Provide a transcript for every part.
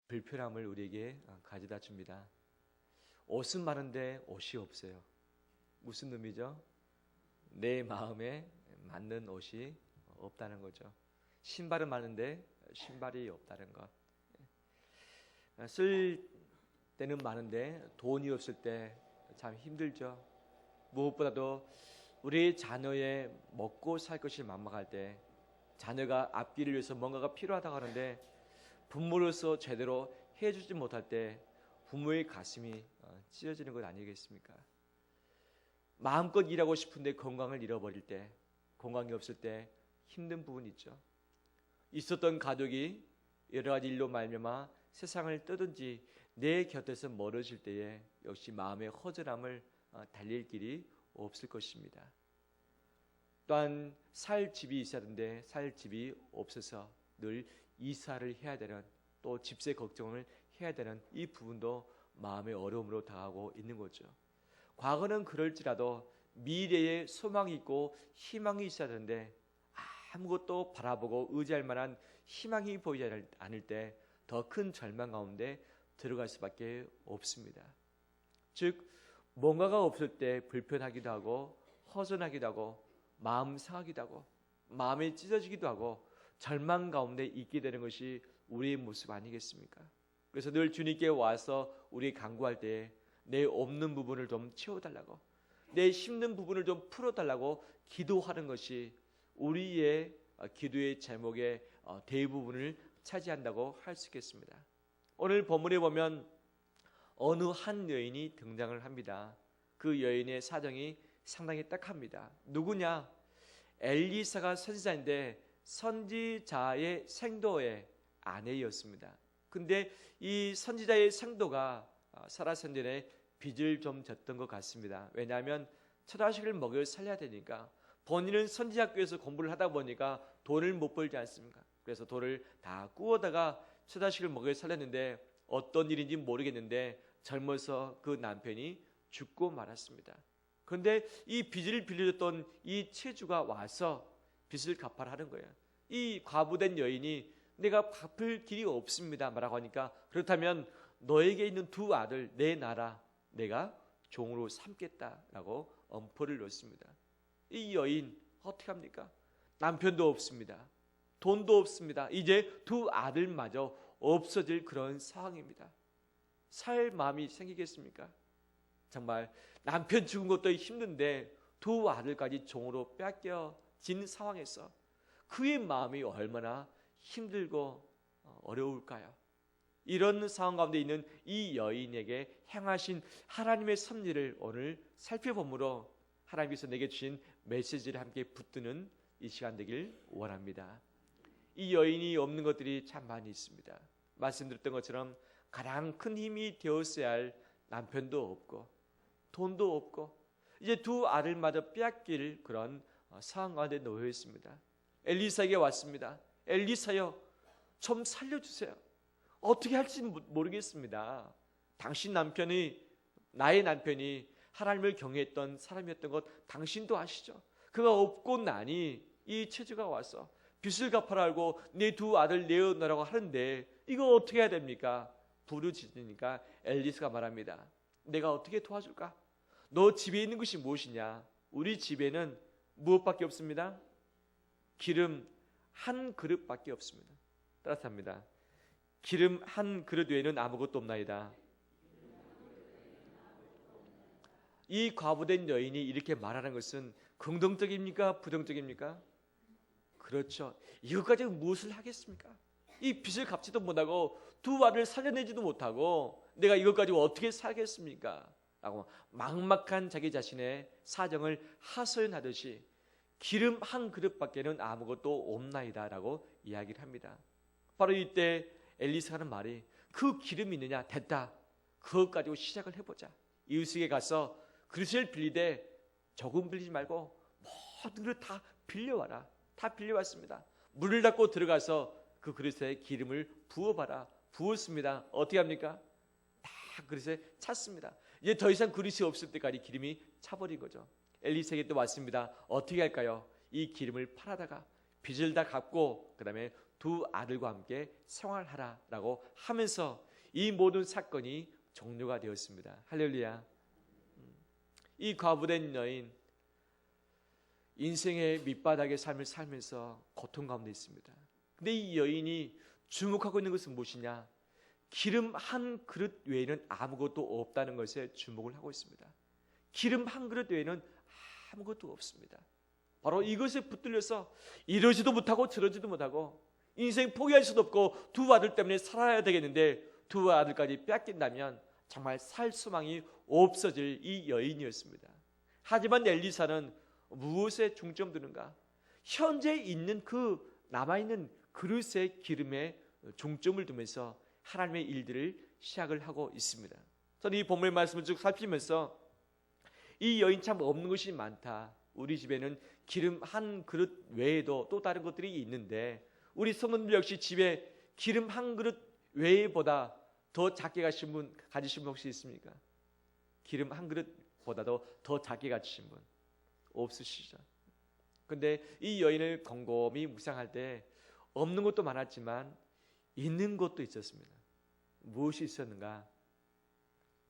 불편함을 우리에게 가져다 줍니다. 옷은 많은데 옷이 없어요. 무슨 의미죠? 내 마음에 맞는 옷이 없다는 거죠. 신발은 많은데 신발이 없다는 것. 쓸 때는 많은데 돈이 없을 때 참 힘들죠. 무엇보다도 우리 자녀의 먹고 살 것이 막막할 때, 자녀가 앞길을 위해서 뭔가가 필요하다고 하는데 부모로서 제대로 해주지 못할 때 부모의 가슴이 찢어지는 것 아니겠습니까? 마음껏 일하고 싶은데 건강을 잃어버릴 때, 건강이 없을 때 힘든 부분이 있죠. 있었던 가족이 여러 가지 일로 말미암아 세상을 떠든지 내 곁에서 멀어질 때에 역시 마음의 허전함을 달랠 길이 없을 것입니다. 또한 살 집이 있어야 하는데 살 집이 없어서 늘 이사를 해야 되는, 또 집세 걱정을 해야 되는 이 부분도 마음의 어려움으로 다가오고 있는 거죠. 과거는 그럴지라도 미래에 소망이 있고 희망이 있어야 되는데 아무것도 바라보고 의지할 만한 희망이 보이지 않을 때 더 큰 절망 가운데 들어갈 수밖에 없습니다. 즉 뭔가가 없을 때 불편하기도 하고 허전하기도 하고 마음 상하기도 하고 마음이 찢어지기도 하고 절망 가운데 있게 되는 것이 우리의 모습 아니겠습니까? 그래서 늘 주님께 와서 우리 간구할 때 내 없는 부분을 좀 채워달라고, 내 힘든 부분을 좀 풀어달라고 기도하는 것이 우리의 기도의 제목의 대부분을 차지한다고 할 수 있겠습니다. 오늘 본문에 보면 어느 한 여인이 등장을 합니다. 그 여인의 사정이 상당히 딱합니다. 누구냐? 엘리사가 선지자인데 선지자의 생도의 아내였습니다. 근데 이 선지자의 생도가 사라 선지자의 빚을 좀 졌던 것 같습니다. 왜냐하면 첫 자식을 먹여 살려야 되니까, 본인은 선지자교에서 공부를 하다 보니까 돈을 못 벌지 않습니까? 그래서 돈을 다 꾸어다가 첫 자식을 먹여 살렸는데 어떤 일인지 모르겠는데 젊어서 그 남편이 죽고 말았습니다. 그런데 이 빚을 빌려줬던 이 채주가 와서 빚을 갚아라 하는 거예요. 이 과부된 여인이 내가 갚을 길이 없습니다 라고 하니까, 그렇다면 너에게 있는 두 아들 내놔라, 내가 종으로 삼겠다라고 엄포를 놓습니다. 이 여인 어떻게 합니까? 남편도 없습니다. 돈도 없습니다. 이제 두 아들마저 없어질 그런 상황입니다. 살 마음이 생기겠습니까? 정말 남편 죽은 것도 힘든데 두 아들까지 종으로 뺏겨진 상황에서 그의 마음이 얼마나 힘들고 어려울까요? 이런 상황 가운데 있는 이 여인에게 행하신 하나님의 섭리를 오늘 살펴보므로 하나님께서 내게 주신 메시지를 함께 붙드는 이 시간 되길 원합니다. 이 여인이 없는 것들이 참 많이 있습니다. 말씀드렸던 것처럼 가장 큰 힘이 되었어야 할 남편도 없고 돈도 없고 이제 두 아들마저 빼앗길 그런 상황 가운데 놓여 있습니다. 엘리사에게 왔습니다. 엘리사여, 좀 살려주세요. 어떻게 할지 모르겠습니다. 당신 남편이, 나의 남편이 하나님을 경외했던 사람이었던 것 당신도 아시죠? 그가 없고 나니 이 채주가 와서 빚을 갚아라 하고 내 두 아들 내어놓으라고 하는데 이거 어떻게 해야 됩니까? 부르짖으니까 엘리사가 말합니다. 내가 어떻게 도와줄까? 너 집에 있는 것이 무엇이냐? 우리 집에는 무엇밖에 없습니다? 기름 한 그릇밖에 없습니다. 따뜻합니다. 기름 한 그릇 외에는 아무것도 없나이다. 이 과부된 여인이 이렇게 말하는 것은 긍정적입니까? 부정적입니까? 그렇죠. 이것 가지고 무엇을 하겠습니까? 이 빚을 갚지도 못하고 두 아들을 살려내지도 못하고 내가 이것 가지고 어떻게 살겠습니까? 라고 막막한 자기 자신의 사정을 하소연하듯이 기름 한 그릇밖에는 아무것도 없나이다 라고 이야기를 합니다. 바로 이때 엘리사가 하는 말이, 그 기름이 있느냐? 됐다. 그것 가지고 시작을 해보자. 이웃에게 가서 그릇을 빌리되 조금 빌리지 말고 모든 그릇 다 빌려와라. 다 빌려왔습니다. 문을 닫고 들어가서 그 그릇에 기름을 부어봐라. 부었습니다. 어떻게 합니까? 다 그릇에 찼습니다. 이제 더 이상 그릇이 없을 때까지 기름이 차버린 거죠. 엘리사에게 또 왔습니다. 어떻게 할까요? 이 기름을 팔아다가 빚을 다 갚고 그 다음에 두 아들과 함께 생활하라라고 하면서 이 모든 사건이 종료가 되었습니다. 할렐루야. 이 과부된 여인, 인생의 밑바닥의 삶을 살면서 고통 가운데 있습니다. 근데 이 여인이 주목하고 있는 것은 무엇이냐? 기름 한 그릇 외에는 아무것도 없다는 것에 주목을 하고 있습니다. 기름 한 그릇 외에는 아무것도 없습니다. 바로 이것에 붙들려서 이러지도 못하고 저러지도 못하고 인생 포기할 수도 없고 두 아들 때문에 살아야 되겠는데 두 아들까지 뺏긴다면 정말 살 소망이 없어질 이 여인이었습니다. 하지만 엘리사는 무엇에 중점 두는가? 현재 있는 그 남아있는 그릇의 기름에 중점을 두면서 하나님의 일들을 시작을 하고 있습니다. 저는 이 본문의 말씀을 쭉 살피면서 이 여인 참 없는 것이 많다. 우리 집에는 기름 한 그릇 외에도 또 다른 것들이 있는데 우리 성도들 역시 집에 기름 한 그릇 외보다 더 작게 가신 분 가지신 분 혹시 있습니까? 기름 한 그릇보다도 더 작게 가지신 분 없으시죠? 근데 이 여인을 곰곰이 묵상할 때 없는 것도 많았지만 있는 것도 있었습니다. 무엇이 있었는가?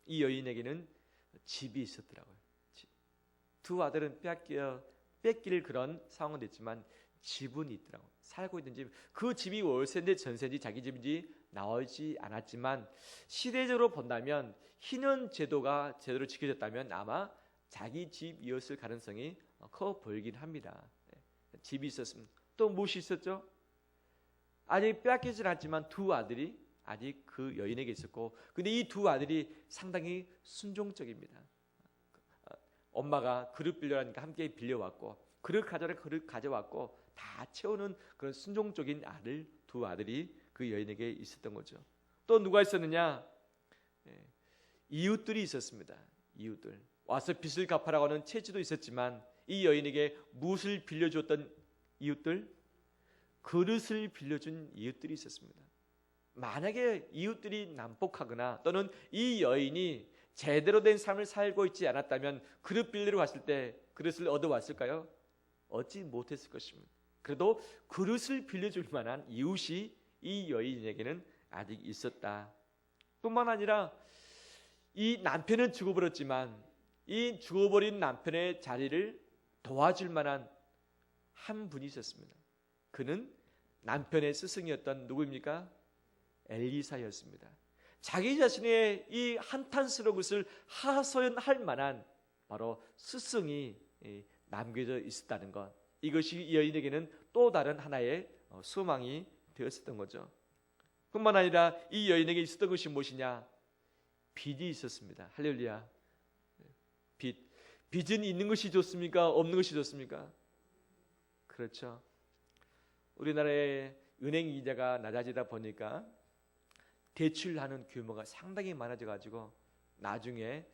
이 여인에게는 집이 있었더라고요. 두 아들은 뺏길 그런 상황은 됐지만 집은 있더라고요. 살고 있는 집, 그 집이 월세인지 전세인지 자기 집인지 나오지 않았지만 시대적으로 본다면 희년 제도가 제대로 지켜졌다면 아마 자기 집이었을 가능성이 커 보이긴 합니다. 집이 있었습니다. 또 무엇이 있었죠? 아직 빼앗기진 않지만 두 아들이 아직 그 여인에게 있었고, 근데 이 두 아들이 상당히 순종적입니다. 엄마가 그릇 빌려라니까 함께 빌려왔고, 그릇 가져라 그릇 가져왔고, 다 채우는 그런 순종적인 두 아들이 그 여인에게 있었던 거죠. 또 누가 있었느냐? 이웃들이 있었습니다. 이웃들 와서 빚을 갚아라고 하는 채지도 있었지만 이 여인에게 무엇을 빌려줬던 이웃들? 그릇을 빌려준 이웃들이 있었습니다. 만약에 이웃들이 난폭하거나 또는 이 여인이 제대로 된 삶을 살고 있지 않았다면 그릇 빌리러 갔을 때 그릇을 얻어왔을까요? 얻지 못했을 것입니다. 그래도 그릇을 빌려줄 만한 이웃이 이 여인에게는 아직 있었다. 뿐만 아니라 이 남편은 죽어버렸지만 이 죽어버린 남편의 자리를 도와줄 만한 한 분이 있었습니다. 그는 남편의 스승이었던 누구입니까? 엘리사였습니다. 자기 자신의 이 한탄스러운 것을 하소연할 만한 바로 스승이 남겨져 있었다는 것, 이것이 이 여인에게는 또 다른 하나의 소망이 되었었던 거죠. 뿐만 아니라 이 여인에게 있었던 것이 무엇이냐? 빚이 있었습니다. 할렐루야. 빚은 있는 것이 좋습니까? 없는 것이 좋습니까? 그렇죠. 우리나라의 은행 이자가 낮아지다 보니까 대출하는 규모가 상당히 많아져 가지고 나중에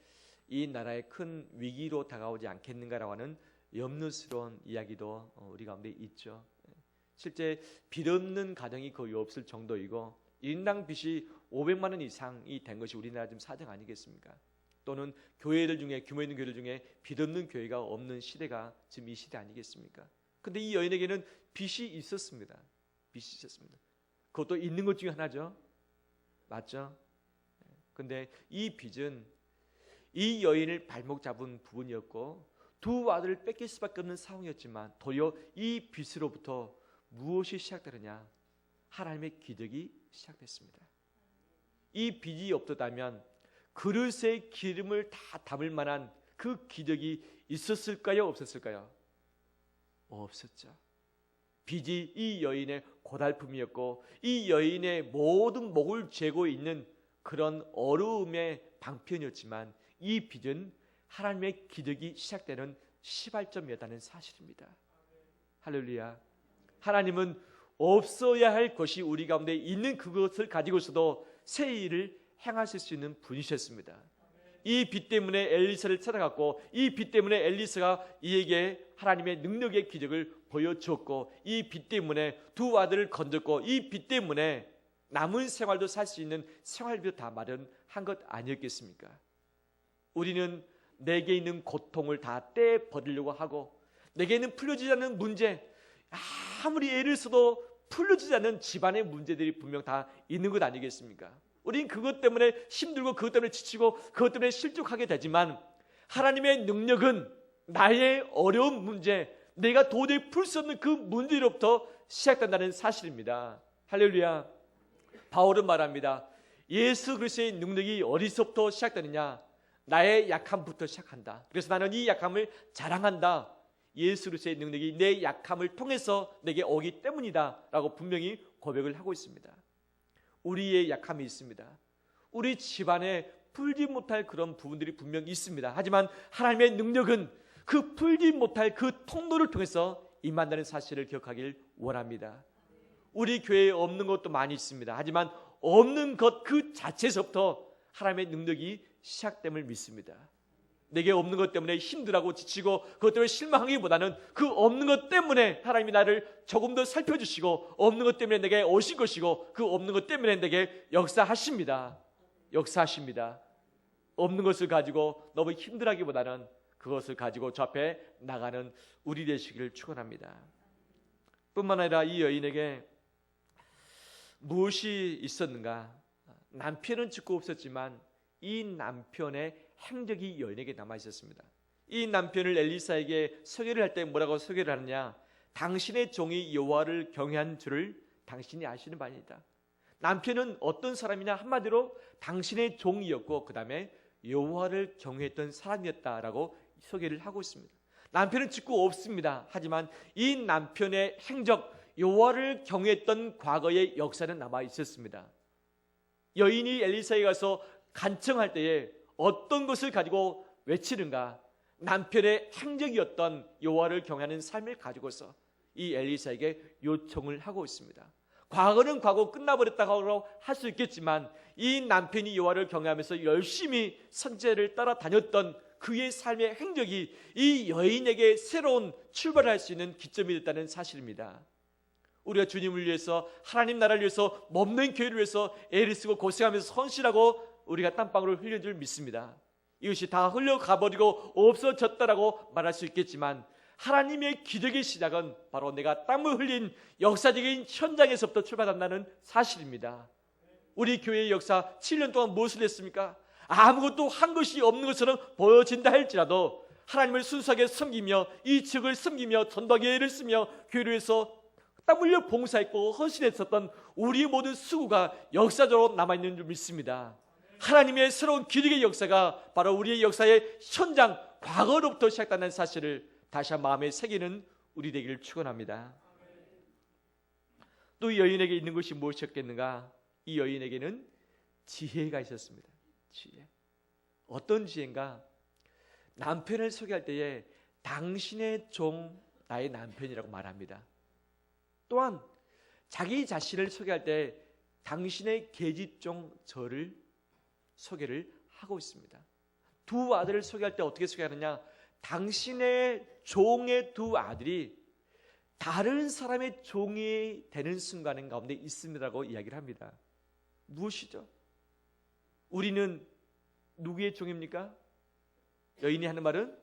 이 나라의 큰 위기로 다가오지 않겠는가라고 하는 염려스러운 이야기도 우리 가운데 있죠. 실제 빚 없는 가정이 거의 없을 정도이고 인당 빚이 500만 원 이상이 된 것이 우리나라 지금 사정 아니겠습니까? 또는 교회들 중에 규모 있는 교회들 중에 빚 없는 교회가 없는 시대가 지금 이 시대 아니겠습니까? 근데 이 여인에게는 빚이 있었습니다. 빚이 있었습니다. 그것도 있는 것 중에 하나죠. 맞죠? 근데 이 빚은 이 여인을 발목 잡은 부분이었고 두 아들을 뺏길 수밖에 없는 상황이었지만 도리어 이 빚으로부터 무엇이 시작되느냐? 하나님의 기적이 시작됐습니다. 이 빚이 없었다면 그릇에 기름을 다 담을 만한 그 기적이 있었을까요? 없었을까요? 없었죠. 빚이 이 여인의 고달픔이었고 이 여인의 모든 목을 죄고 있는 그런 어려움의 방편이었지만 이 빚은 하나님의 기적이 시작되는 시발점이었다는 사실입니다. 할렐루야. 하나님은 없어야 할 것이 우리 가운데 있는 그것을 가지고서도 새 일을 행하실 수 있는 분이셨습니다. 이 빚 때문에 엘리사를 찾아갔고 이 빚 때문에 엘리사가 이에게 하나님의 능력의 기적을 보여주었고 이 빚 때문에 두 아들을 건졌고 이 빚 때문에 남은 생활도 살 수 있는 생활비도 다 마련한 것 아니었겠습니까? 우리는 내게 있는 고통을 다 떼버리려고 하고 내게 있는 풀려지지 않는 문제, 아무리 애를 써도 풀려지지 않는 집안의 문제들이 분명 다 있는 것 아니겠습니까? 우린 그것 때문에 힘들고 그것 때문에 지치고 그것 때문에 실족하게 되지만 하나님의 능력은 나의 어려운 문제, 내가 도저히 풀 수 없는 그 문제로부터 시작된다는 사실입니다. 할렐루야. 바울은 말합니다. 예수 그리스도의 능력이 어디서부터 시작되느냐? 나의 약함부터 시작한다. 그래서 나는 이 약함을 자랑한다. 예수 그리스도의 능력이 내 약함을 통해서 내게 오기 때문이다 라고 분명히 고백을 하고 있습니다. 우리의 약함이 있습니다. 우리 집안에 풀지 못할 그런 부분들이 분명히 있습니다. 하지만 하나님의 능력은 그 풀지 못할 그 통로를 통해서 임한다는 사실을 기억하길 원합니다. 우리 교회에 없는 것도 많이 있습니다. 하지만 없는 것 그 자체에서부터 하나님의 능력이 시작됨을 믿습니다. 내게 없는 것 때문에 힘들고 지치고 그것 때문에 실망하기보다는 그 없는 것 때문에 하나님이 나를 조금 더 살펴주시고 없는 것 때문에 내게 오신 것이고 그 없는 것 때문에 내게 역사하십니다. 역사하십니다. 없는 것을 가지고 너무 힘들하기보다는 그것을 가지고 저 앞에 나가는 우리 되시기를 축원합니다. 뿐만 아니라 이 여인에게 무엇이 있었는가? 남편은 죽고 없었지만 이 남편의 행적이 여인에게 남아 있었습니다. 이 남편을 엘리사에게 소개를 할 때 뭐라고 소개를 하느냐? 당신의 종이 여호와를 경외한 줄을 당신이 아시는 바입니다. 남편은 어떤 사람이냐? 한마디로 당신의 종이었고 그 다음에 여호와를 경외했던 사람이었다라고 소개를 하고 있습니다. 남편은 죽고 없습니다. 하지만 이 남편의 행적, 여호와를 경외했던 과거의 역사는 남아 있었습니다. 여인이 엘리사에 가서 간청할 때에 어떤 것을 가지고 외치는가? 남편의 행적이었던 여호와를 경외하는 삶을 가지고서 이 엘리사에게 요청을 하고 있습니다. 과거는 과거 끝나버렸다고 할 수 있겠지만 이 남편이 여호와를 경외하면서 열심히 선제를 따라다녔던 그의 삶의 행적이 이 여인에게 새로운 출발할 수 있는 기점이 됐다는 사실입니다. 우리가 주님을 위해서 하나님 나라를 위해서 몸된 교회를 위해서 애를 쓰고 고생하면서 헌신하고 우리가 땀방울을 흘린 줄 믿습니다. 이것이 다 흘러가버리고 없어졌다라고 말할 수 있겠지만 하나님의 기적의 시작은 바로 내가 땀을 흘린 역사적인 현장에서부터 출발한다는 사실입니다. 우리 교회의 역사 7년 동안 무엇을 했습니까? 아무것도 한 것이 없는 것처럼 보여진다 할지라도 하나님을 순수하게 섬기며 이 지역을 섬기며 전도하기 애를 쓰며 교회를 위해서 땀 흘려 봉사했고 헌신했었던 우리의 모든 수고가 역사적으로 남아있는 줄 믿습니다. 하나님의 새로운 기적의 역사가 바로 우리의 역사의 현장, 과거로부터 시작된다는 사실을 다시 한번 마음에 새기는 우리 되기를 축원합니다. 또 이 여인에게 있는 것이 무엇이었겠는가? 이 여인에게는 지혜가 있었습니다. 지혜. 어떤 지혜인가? 남편을 소개할 때에 당신의 종 나의 남편이라고 말합니다. 또한 자기 자신을 소개할 때 당신의 계집종 저를 소개를 하고 있습니다. 두 아들을 소개할 때 어떻게 소개하느냐? 당신의 종의 두 아들이 다른 사람의 종이 되는 순간 가운데 있습니다라고 이야기를 합니다. 무엇이죠? 우리는 누구의 종입니까? 여인이 하는 말은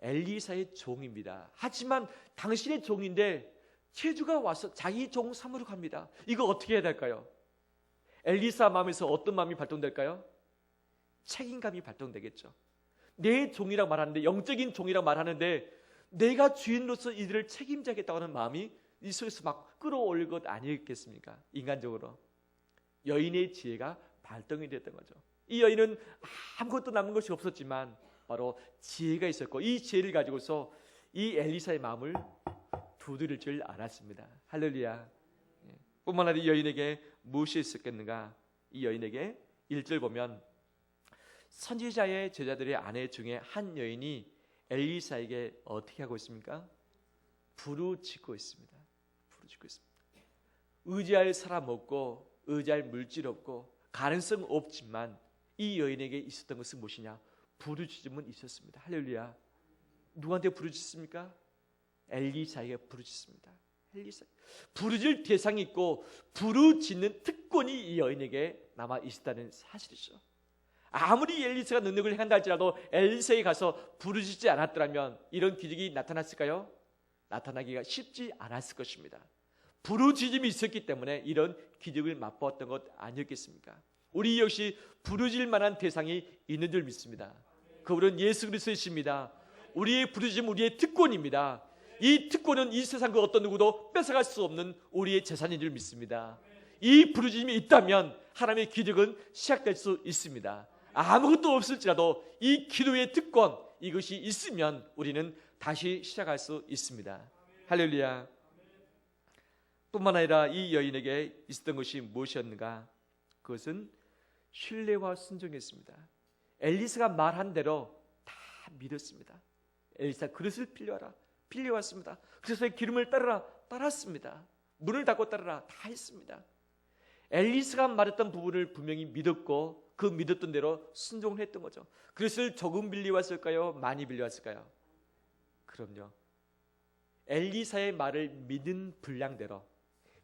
엘리사의 종입니다. 하지만 당신의 종인데 체주가 와서 자기 종 삼으러 갑니다. 이거 어떻게 해야 될까요? 엘리사 마음에서 어떤 마음이 발동될까요? 책임감이 발동되겠죠. 내 종이라고 말하는데, 영적인 종이라고 말하는데 내가 주인으로서 이들을 책임져야겠다고 하는 마음이 이 속에서 막 끌어올릴 것 아니겠습니까? 인간적으로. 여인의 지혜가 발동이 됐던 거죠. 이 여인은 아무것도 남은 것이 없었지만 바로 지혜가 있었고 이 지혜를 가지고서 이 엘리사의 마음을 두드릴 줄 알았습니다. 할렐루야. 뿐만 아니라 이 여인에게 무엇이 있었겠는가? 이 여인에게 1절 보면 선지자의 제자들의 아내 중에 한 여인이 엘리사에게 어떻게 하고 있습니까? 부르짖고 있습니다. 부르짖고 있습니다. 의지할 사람 없고 의지할 물질 없고 가능성 없지만 이 여인에게 있었던 것은 무엇이냐? 부르짖음은 있었습니다. 할렐루야. 누구한테 부르짖습니까? 엘리사에게 부르짖습니다. 엘리사. 부르짖을 대상이 있고 부르짖는 특권이 이 여인에게 남아 있었다는 사실이죠. 아무리 엘리사가 능력을 행한다 할지라도 엘리사에 가서 부르짖지 않았더라면 이런 기적이 나타났을까요? 나타나기가 쉽지 않았을 것입니다. 부르짖음이 있었기 때문에 이런 기적을 맛보았던 것 아니었겠습니까? 우리 역시 부르짖을 만한 대상이 있는 줄 믿습니다. 그분은 예수 그리스도이십니다. 우리의 부르짖음, 우리의 특권입니다. 이 특권은 이 세상 그 어떤 누구도 뺏어갈 수 없는 우리의 재산인 줄 믿습니다. 이 부르짖음이 있다면 하나님의 기적은 시작될 수 있습니다. 아무것도 없을지라도 이 기도의 특권, 이것이 있으면 우리는 다시 시작할 수 있습니다. 할렐루야. 뿐만 아니라 이 여인에게 있었던 것이 무엇이었는가? 그것은 신뢰와 순종이었습니다. 엘리사가 말한 대로 다 믿었습니다. 엘리사 그릇을 빌려왔습니다. 그래서 기름을 따랐습니다. 문을 닫고 따르라 다 했습니다. 엘리사가 말했던 부분을 분명히 믿었고 그 믿었던 대로 순종을 했던 거죠. 그릇을 조금 빌려왔을까요? 많이 빌려왔을까요? 그럼요. 엘리사의 말을 믿은 분량대로,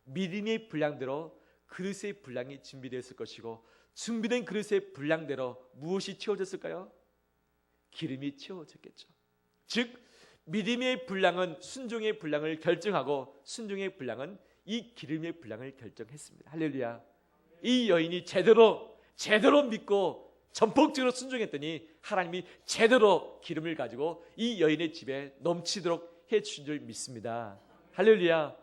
믿음의 분량대로 그릇의 분량이 준비되었을 것이고, 준비된 그릇의 분량대로 무엇이 채워졌을까요? 기름이 채워졌겠죠. 즉 믿음의 분량은 순종의 분량을 결정하고, 순종의 분량은 이 기름의 분량을 결정했습니다. 할렐루야. 이 여인이 제대로 믿고 전폭적으로 순종했더니 하나님이 제대로 기름을 가지고 이 여인의 집에 넘치도록 해주신 줄 믿습니다. 할렐루야.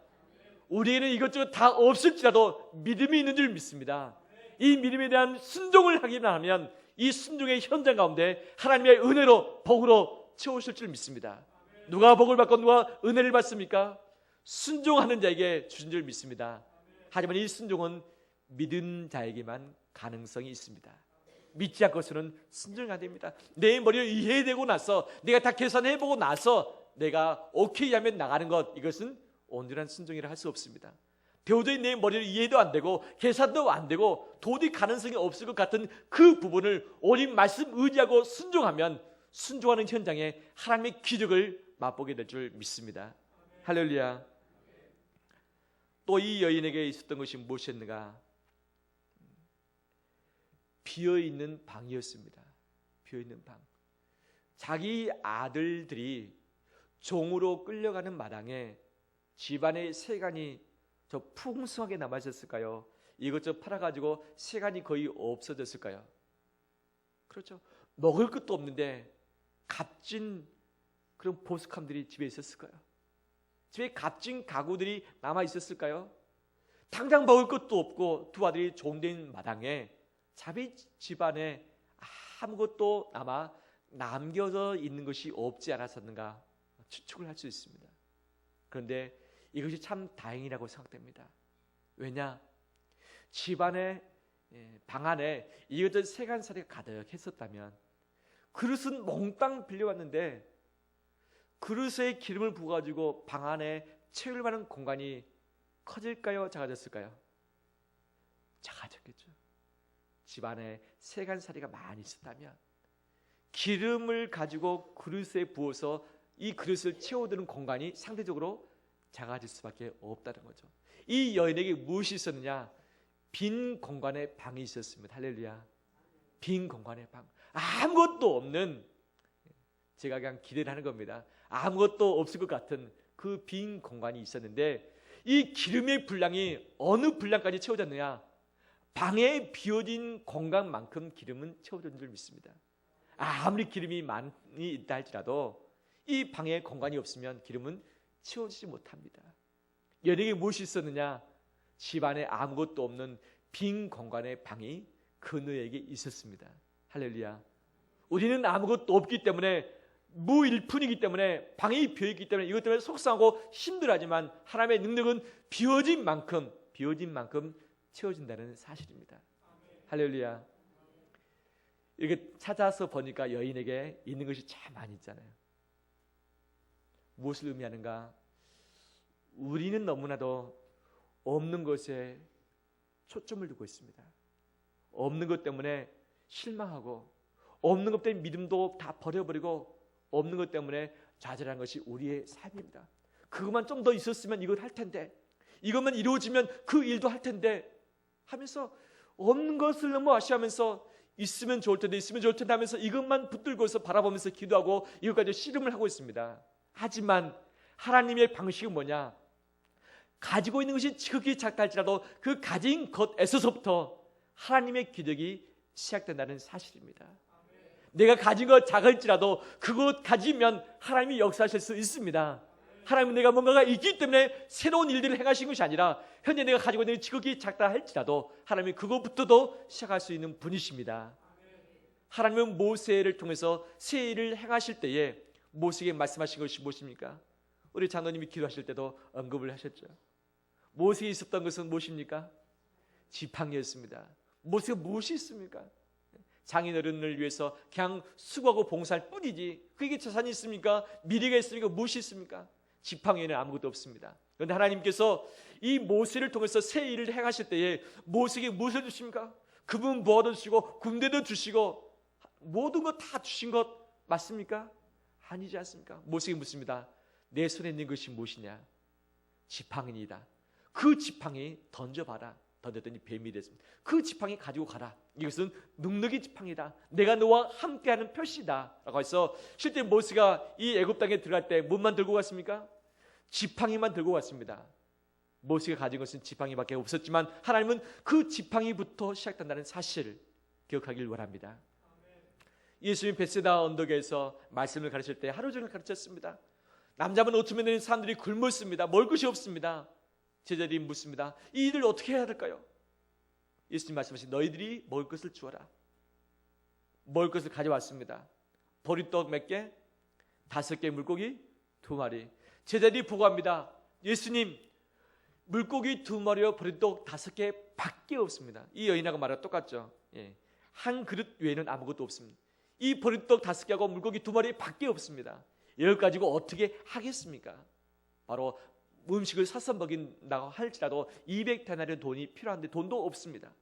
우리에게는 이것저것 다 없을지라도 믿음이 있는 줄 믿습니다. 이 믿음에 대한 순종을 하기만 하면 이 순종의 현장 가운데 하나님의 은혜로, 복으로 채우실 줄 믿습니다. 누가 복을 받고 누가 은혜를 받습니까? 순종하는 자에게 주신 줄 믿습니다. 하지만 이 순종은 믿은 자에게만 가능성이 있습니다. 믿지 않고서는 순종이 안 됩니다. 내 머리를 이해되고 나서, 내가 다 계산해보고 나서 내가 오케이 하면 나가는 것, 이것은 온전한 순종이라 할 수 없습니다. 도저히 내 머리를 이해도 안 되고 계산도 안 되고 도저히 가능성이 없을 것 같은 그 부분을 오직 말씀 의지하고 순종하면 순종하는 현장에 하나님의 기적을 맛보게 될 줄 믿습니다. 할렐루야. 또 이 여인에게 있었던 것이 무엇이었는가? 비어있는 방이었습니다. 비어있는 방. 자기 아들들이 종으로 끌려가는 마당에 집안의 세간이 저 풍성하게 남아있었을까요? 이것저것 팔아가지고 세간이 거의 없어졌을까요? 그렇죠. 먹을 것도 없는데 값진 그런 보석함들이 집에 있었을까요? 집에 값진 가구들이 남아있었을까요? 당장 먹을 것도 없고 두 아들이 종된 마당에 자기 집안에 아무것도 남겨져 있는 것이 없지 않았었는가 추측을 할 수 있습니다. 그런데 이것이 참 다행이라고 생각됩니다. 왜냐? 집안에, 방 안에 이것저것 세간살이가 가득했었다면, 그릇은 몽땅 빌려왔는데 그릇에 기름을 부어가지고 방 안에 채울 만한 공간이 커질까요? 작아졌을까요? 작아졌겠죠. 집안에 세간살이가 많이 있었다면 기름을 가지고 그릇에 부어서 이 그릇을 채워드는 공간이 상대적으로 작아질 수밖에 없다는 거죠. 이 여인에게 무엇이 있었느냐? 빈 공간에 방이 있었습니다. 할렐루야. 빈 공간에 방. 아무것도 없는, 제가 그냥 기대를 하는 겁니다. 아무것도 없을 것 같은 그 빈 공간이 있었는데 이 기름의 분량이 어느 분량까지 채워졌느냐? 방에 비워진 공간만큼 기름은 채워진 줄 믿습니다. 아무리 기름이 많이 있다 할지라도 이 방에 공간이 없으면 기름은 채워지지 못합니다. 여인에게 무엇이 있었느냐? 집안에 아무것도 없는 빈 공간의 방이 그녀에게 있었습니다. 할렐루야. 우리는 아무것도 없기 때문에, 무일푼이기 때문에, 방이 비어있기 때문에 이것 때문에 속상하고 힘들어하지만 하나님의 능력은 비워진 만큼 채워진다는 사실입니다. 할렐루야. 이렇게 찾아서 보니까 여인에게 있는 것이 참 많이 있잖아요. 무엇을 의미하는가? 우리는 너무나도 없는 것에 초점을 두고 있습니다. 없는 것 때문에 실망하고, 없는 것 때문에 믿음도 다 버려버리고, 없는 것 때문에 좌절한 것이 우리의 삶입니다. 그것만 좀 더 있었으면 이걸 할 텐데, 이것만 이루어지면 그 일도 할 텐데 하면서 없는 것을 너무 아쉬워하면서 있으면 좋을 텐데 하면서 이것만 붙들고서 바라보면서 기도하고 이것까지 씨름을 하고 있습니다. 하지만 하나님의 방식은 뭐냐? 가지고 있는 것이 지극히 작다 할지라도 그 가진 것에서부터 하나님의 기적이 시작된다는 사실입니다. 내가 가진 것 작을지라도 그것 가지면 하나님이 역사하실 수 있습니다. 하나님은 내가 뭔가가 있기 때문에 새로운 일들을 행하신 것이 아니라 현재 내가 가지고 있는 지극히 작다 할지라도 하나님이 그것부터도 시작할 수 있는 분이십니다. 하나님은 모세를 통해서 새 일을 행하실 때에 모세에게 말씀하신 것이 무엇입니까? 우리 장로님이 기도하실 때도 언급을 하셨죠. 모세에 있었던 것은 무엇입니까? 지팡이였습니다. 모세가 무엇이 있습니까? 장인어른을 위해서 그냥 수고하고 봉사할 뿐이지 그게 재산이 있습니까? 미래가 있습니까? 무엇이 있습니까? 지팡이에는 아무것도 없습니다. 그런데 하나님께서 이 모세를 통해서 새 일을 행하실 때에 모세에게 무엇을 주십니까? 그분 부하도 주시고 군대도 주시고 모든 것 다 주신 것 맞습니까? 아니지 않습니까? 모세에게 묻습니다. 내 손에 있는 것이 무엇이냐? 지팡이니다. 그 지팡이 던져봐라. 던졌더니 뱀이 됐습니다. 그 지팡이 가지고 가라. 이것은 능력의 지팡이다. 내가 너와 함께하는 표시다 라고 해서 실제 모세가 이 애굽 땅에 들어갈 때 뭐만 들고 갔습니까? 지팡이만 들고 갔습니다. 모세가 가진 것은 지팡이밖에 없었지만 하나님은 그 지팡이부터 시작된다는 사실을 기억하길 원합니다. 예수님 베세다 언덕에서 말씀을 가르칠 때 하루 종일 가르쳤습니다. 남자분 오줌에 내는 사람들이 굶었습니다. 먹을 것이 없습니다. 제자들이 묻습니다. 이 일을 어떻게 해야 될까요? 예수님 말씀하신 너희들이 먹을 것을 주어라. 먹을 것을 가져왔습니다. 보리떡 몇 개? 5개, 물고기 2마리. 제자들이 보고합니다. 예수님, 물고기 2마리와 보리떡 5개 밖에 없습니다. 이 여인하고 말하고 똑같죠. 한 그릇 외에는 아무것도 없습니다. 이 보리떡 5개하고 물고기 2마리 밖에 없습니다. 이걸 가지고 어떻게 하겠습니까? 바로 음식을 사서 먹인다고 할지라도 200데나리온 돈이 필요한데 돈도 없습니다.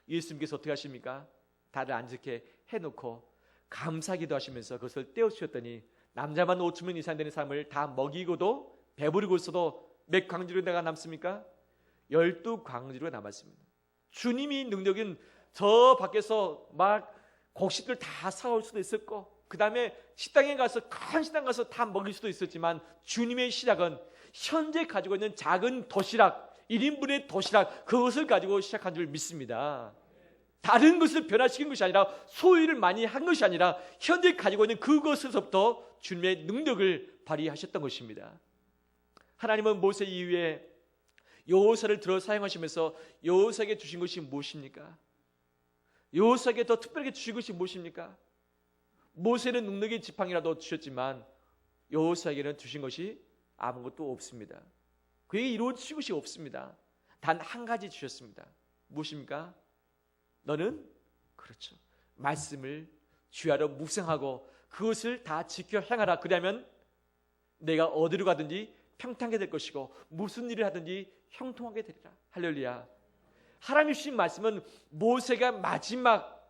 예수님께서 어떻게 하십니까? 다들 앉게 해놓고 감사기도 하시면서 그것을 떼어주셨더니 남자만 5,000명 이상 되는 사람을 다 먹이고도 배부르고 있어도 몇 광주리가 남습니까? 12광주리가 남았습니다. 주님이 능력은 저 밖에서 막 곡식들 다 사올 수도 있었고 그 다음에 식당에 가서 큰 식당 가서 다 먹일 수도 있었지만 주님의 시작은 현재 가지고 있는 작은 도시락 1인분의 도시락 그것을 가지고 시작한 줄 믿습니다. 다른 것을 변화시킨 것이 아니라 소유를 많이 한 것이 아니라 현재 가지고 있는 그것에서부터 주님의 능력을 발휘하셨던 것입니다. 하나님은 모세 이후에 여호사를 들어 사용하시면서 여호사에게 주신 것이 무엇입니까? 여호사에게 더 특별하게 주신 것이 무엇입니까? 모세는 능력의 지팡이라도 주셨지만 여호사에게는 주신 것이 아무것도 없습니다. 그에게 이루어질 것이 없습니다. 단 한 가지 주셨습니다. 무엇입니까? 너는 그렇죠. 말씀을 주야로 묵상하고 그것을 다 지켜 행하라. 그러면 내가 어디로 가든지 평탄하게 될 것이고 무슨 일을 하든지 형통하게 되리라. 할렐루야. 하나님 주신 말씀은 모세가 마지막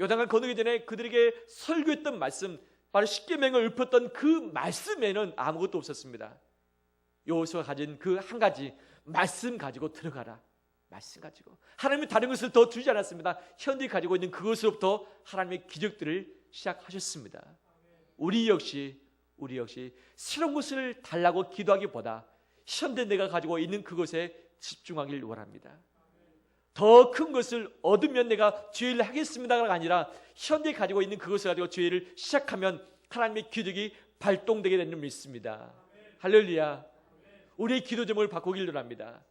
요단강을 건너기 전에 그들에게 설교했던 말씀, 바로 십계명을 읊었던 그 말씀에는 아무것도 없었습니다. 여호수아가 가진 그 한 가지 말씀 가지고 들어가라. 말씀 가지고 하나님이 다른 것을 더 주지 않았습니다. 현재 가지고 있는 그것으로부터 하나님의 기적들을 시작하셨습니다. 우리 역시 새로운 것을 달라고 기도하기보다 현재 내가 가지고 있는 그것에 집중하길 원합니다. 더 큰 것을 얻으면 내가 죄를 하겠습니다가 아니라 현재 가지고 있는 그것을 가지고 죄를 시작하면 하나님의 기적이 발동되게 되는 줄 믿습니다. 할렐루야. 우리의 기도 제목을 바꾸길 원합니다.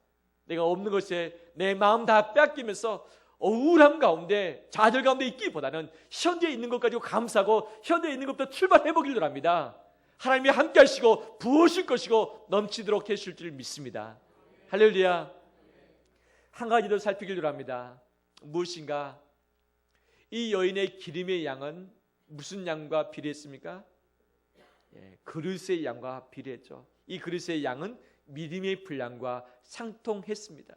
내가 없는 것에 내 마음 다 뺏기면서 우울함 가운데 좌절 가운데 있기보다는 현재 있는 것 가지고 감사하고 현재 있는 것부터 출발해 보길 원합니다. 하나님이 함께 하시고 부으실 것이고 넘치도록 해주실 줄 믿습니다. 할렐루야. 한 가지 더 살피길 원합니다. 무엇인가? 이 여인의 기름의 양은 무슨 양과 비례했습니까? 그릇의 양과 비례했죠. 이 그릇의 양은 믿음의 분량과 상통했습니다.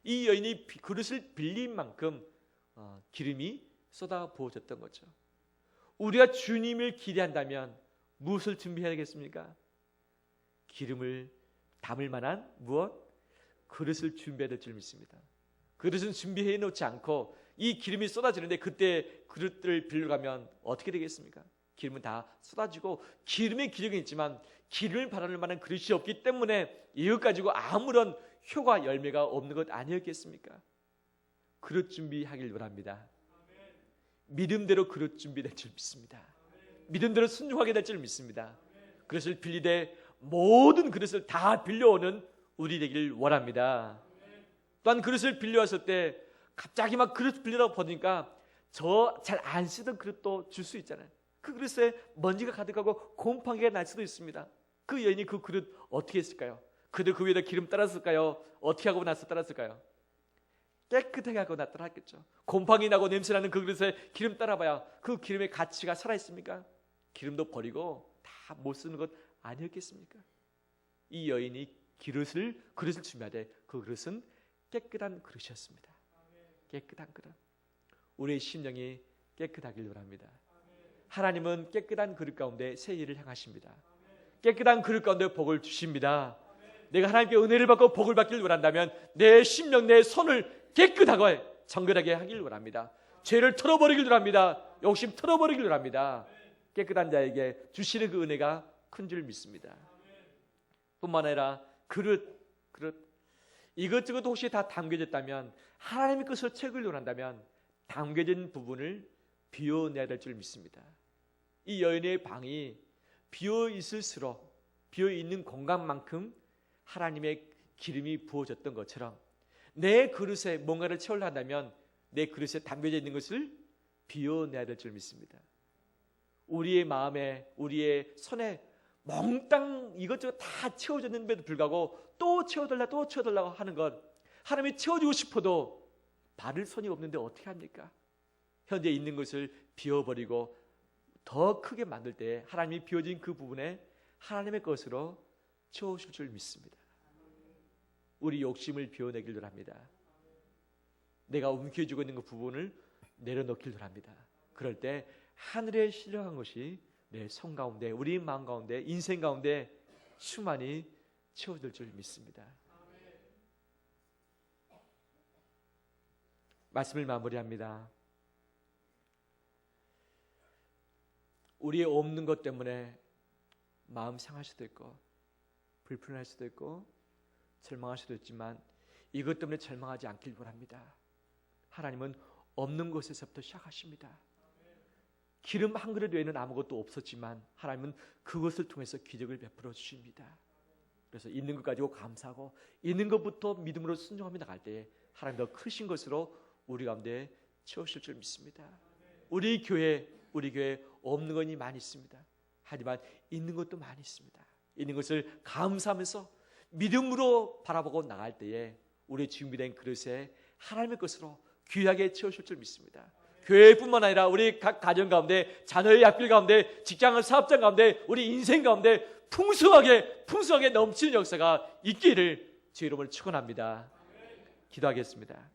이 여인이 그릇을 빌린 만큼 기름이 쏟아 부어졌던 거죠. 우리가 주님을 기대한다면 무엇을 준비해야 되겠습니까? 기름을 담을 만한 무엇? 그릇을 준비해야 될 줄 믿습니다. 그릇은 준비해 놓지 않고 이 기름이 쏟아지는데 그때 그릇들을 빌려가면 어떻게 되겠습니까? 기름은 다 쏟아지고 기름의 기력이 있지만 기름을 바라는 만한 그릇이 없기 때문에 이것 가지고 아무런 효과 열매가 없는 것 아니었겠습니까? 그릇 준비하길 원합니다. 믿음대로 그릇 준비될 줄 믿습니다. 믿음대로 순종하게 될 줄 믿습니다. 그릇을 빌리되 모든 그릇을 다 빌려오는 우리 되기를 원합니다. 또한 그릇을 빌려왔을 때 갑자기 막 그릇 빌리라고 보니까 저 잘 안 쓰던 그릇도 줄 수 있잖아요. 그 그릇에 먼지가 가득하고 곰팡이가 날 수도 있습니다. 그 여인이 그 그릇 어떻게 했을까요? 그들 그 위에다 기름 따랐을까요? 어떻게 하고 나서 따랐을까요? 깨끗하게 하고 나타났겠죠. 곰팡이 나고 냄새나는 그 그릇에 기름 따라봐야 그 기름의 가치가 살아있습니까? 기름도 버리고 다 못 쓰는 것 아니었겠습니까? 이 여인이 그릇을 준비하되 그 그릇은 깨끗한 그릇이었습니다. 깨끗한 그릇. 우리의 심령이 깨끗하길 원합니다. 하나님은 깨끗한 그릇 가운데 새 일을 행하십니다. 깨끗한 그릇 가운데 복을 주십니다. 내가 하나님께 은혜를 받고 복을 받길 원한다면 내 심령, 내 손을 깨끗하고 정결하게 하길 원합니다. 죄를 털어버리길 원합니다. 욕심 털어버리길 원합니다. 깨끗한 자에게 주시는 그 은혜가 큰 줄 믿습니다. 뿐만 아니라 그릇 이것저것 혹시 다 담겨졌다면 하나님의 것을 채우길 원한다면 담겨진 부분을 비워내야 될 줄 믿습니다. 이 여인의 방이 비어 있을수록 비어 있는 공간만큼 하나님의 기름이 부어졌던 것처럼 내 그릇에 뭔가를 채우려 한다면 내 그릇에 담겨져 있는 것을 비워내야 될 줄 믿습니다. 우리의 마음에 우리의 손에 몽땅 이것저것 다 채워졌는데도 불구하고 또 채워달라고 하는 것, 하나님이 채워주고 싶어도 바를 손이 없는데 어떻게 합니까? 현재 있는 것을 비워버리고 더 크게 만들 때 하나님이 비워진 그 부분에 하나님의 것으로 채우실 줄 믿습니다. 우리 욕심을 비워내길 원합니다. 내가 움켜쥐고 있는 그 부분을 내려놓길 원합니다. 그럴 때 하늘에 신령한 것이 내 손 가운데, 우리 마음 가운데, 인생 가운데 충만히 채워질 줄 믿습니다. 말씀을 마무리합니다. 우리의 없는 것 때문에 마음 상할 수도 있고 불편할 수도 있고 절망할 수도 있지만 이것 때문에 절망하지 않길 원합니다. 하나님은 없는 것에서부터 시작하십니다. 기름 한 그릇 외에는 아무것도 없었지만 하나님은 그것을 통해서 기적을 베풀어 주십니다. 그래서 있는 것 가지고 감사하고 있는 것부터 믿음으로 순종하며 나갈 때에 하나님 더 크신 것으로 우리 가운데 채우실 줄 믿습니다. 우리 교회 없는 것이 많이 있습니다. 하지만 있는 것도 많이 있습니다. 있는 것을 감사하면서 믿음으로 바라보고 나갈 때에 우리 준비된 그릇에 하나님의 것으로 귀하게 채우실 줄 믿습니다. 교회뿐만 아니라 우리 각 가정 가운데, 자녀의 학교 가운데, 직장의 사업장 가운데, 우리 인생 가운데 풍성하게 넘치는 역사가 있기를 주 이름으로 축원합니다. 기도하겠습니다.